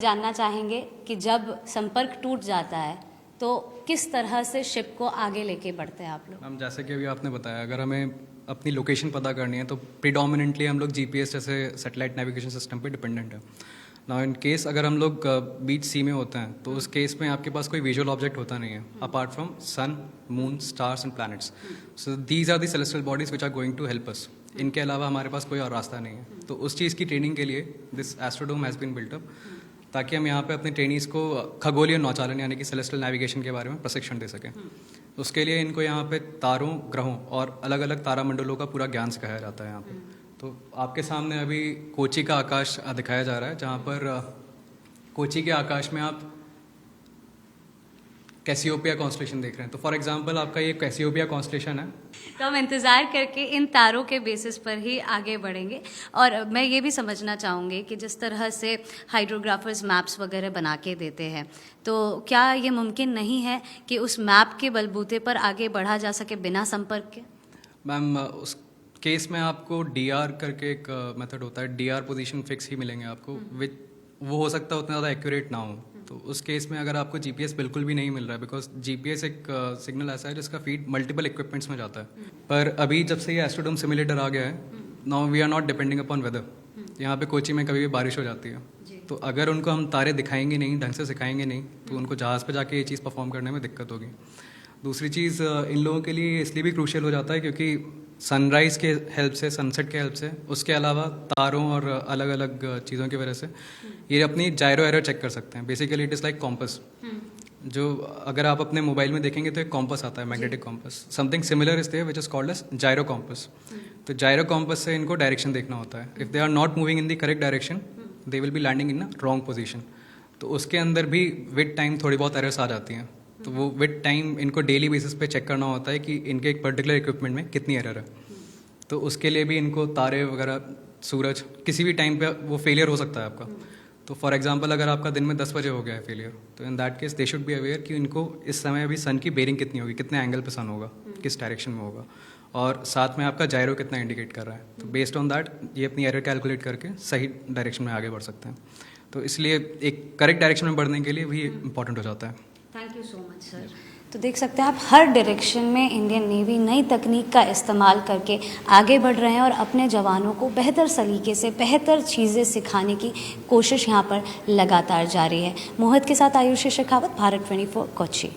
जानना चाहेंगे कि जब संपर्क टूट जाता है तो किस तरह से शिप को आगे लेके बढ़ते हैं आप लोग? मैम, जैसे कि अभी आपने बताया, अगर हमें अपनी लोकेशन पता करनी है तो प्रीडोमिनेंटली हम लोग जीपीएस जैसे सैटेलाइट नेविगेशन सिस्टम पे डिपेंडेंट है ना। इन केस अगर हम लोग बीच सी में होते हैं तो उस केस में आपके पास कोई विजुअल ऑब्जेक्ट होता नहीं है apart from sun, moon, stars and planets. So these are the celestial bodies which are going to help us. इनके अलावा हमारे पास कोई और रास्ता नहीं है। तो उस चीज़ की ट्रेनिंग के लिए this astrodome has been built up, ताकि हम यहाँ पे अपने ट्रेनीज़ को खगोलीय नौचालन यानी कि सेलेस्टियल नेविगेशन के बारे में प्रशिक्षण दे सकें। उसके लिए इनको यहाँ पे तारों, ग्रहों और अलग अलग तारामंडलों का पूरा ज्ञान सिखाया जाता है यहाँ पे। तो आपके सामने अभी कोची का आकाश दिखाया जा रहा है, जहाँ पर कोची के आकाश में आप कैसियोपिया कॉन्स्टेलेशन देख रहे हैं। तो फॉर एग्जांपल आपका ये कैसियोपिया कॉन्स्टेलेशन है। तो हम इंतज़ार करके इन तारों के बेसिस पर ही आगे बढ़ेंगे। और मैं ये भी समझना चाहूँगी कि जिस तरह से हाइड्रोग्राफर्स मैप्स वगैरह बना के देते हैं, तो क्या ये मुमकिन नहीं है कि उस मैप के बलबूते पर आगे बढ़ा जा सके बिना संपर्क के? मैम, उस केस में आपको डीआर करके एक मेथड होता है, डीआर पोजीशन फिक्स ही मिलेंगे आपको, विच वो हो सकता है उतना ज़्यादा एक्यूरेट ना हो। तो उस केस में अगर आपको जीपीएस बिल्कुल भी नहीं मिल रहा है, बिकॉज जीपीएस एक सिग्नल ऐसा है जिसका फीड मल्टीपल इक्विपमेंट्स में जाता है। पर अभी जब से ये एस्ट्रोडोम सिमुलेटर आ गया है, now we are not depending upon weather. यहाँ पे कोची में कभी भी बारिश हो जाती है, तो अगर उनको हम तारे दिखाएंगे नहीं, ढंग से सिखाएंगे नहीं, तो उनको जहाज़ पे जाके ये चीज़ परफॉर्म करने में दिक्कत होगी। दूसरी चीज़, इन लोगों के लिए इसलिए भी क्रूशियल हो जाता है क्योंकि सनराइज के हेल्प से, सनसेट के हेल्प से, उसके अलावा तारों और अलग अलग चीज़ों की वजह से ये अपनी जायरो एरर चेक कर सकते हैं। Basically it is like compass. जो अगर आप अपने मोबाइल में देखेंगे तो एक कॉम्पस आता है, magnetic compass. Something similar is there which is called as gyro compass. तो जायरो कॉम्पस से इनको डायरेक्शन देखना होता है। If they are not moving in the correct direction, they will be landing in a wrong position. तो उसके अंदर भी विद टाइम थोड़ी बहुत एरर्स आ जाती हैं। तो वो विद टाइम इनको डेली बेसिस पे चेक करना होता है कि इनके एक पर्टिकुलर इक्विपमेंट में कितनी एरर है। तो उसके लिए भी इनको तारे वगैरह, सूरज, किसी भी टाइम पे वो फेलियर हो सकता है आपका। तो फॉर एग्जांपल अगर आपका दिन में 10 बजे हो गया है फेलियर, तो in that case they should be aware कि इनको इस समय अभी सन की बेरिंग कितनी होगी, कितने एंगल पे सन होगा, किस डायरेक्शन में होगा, और साथ में आपका जायरो कितना इंडिकेट कर रहा है। तो बेस्ड ऑन दैट ये अपनी एरर कैलकुलेट करके सही डायरेक्शन में आगे बढ़ सकते हैं। तो इसलिए एक करेक्ट डायरेक्शन में बढ़ने के लिए भी इंपॉर्टेंट हो जाता है। Thank you so much sir. तो देख सकते हैं आप, हर डायरेक्शन में इंडियन नेवी नई तकनीक का इस्तेमाल करके आगे बढ़ रहे हैं और अपने जवानों को बेहतर सलीके से बेहतर चीज़ें सिखाने की कोशिश यहाँ पर लगातार जारी है। मोहित के साथ आयुषी शेखावत, भारत 24, कोच्चि।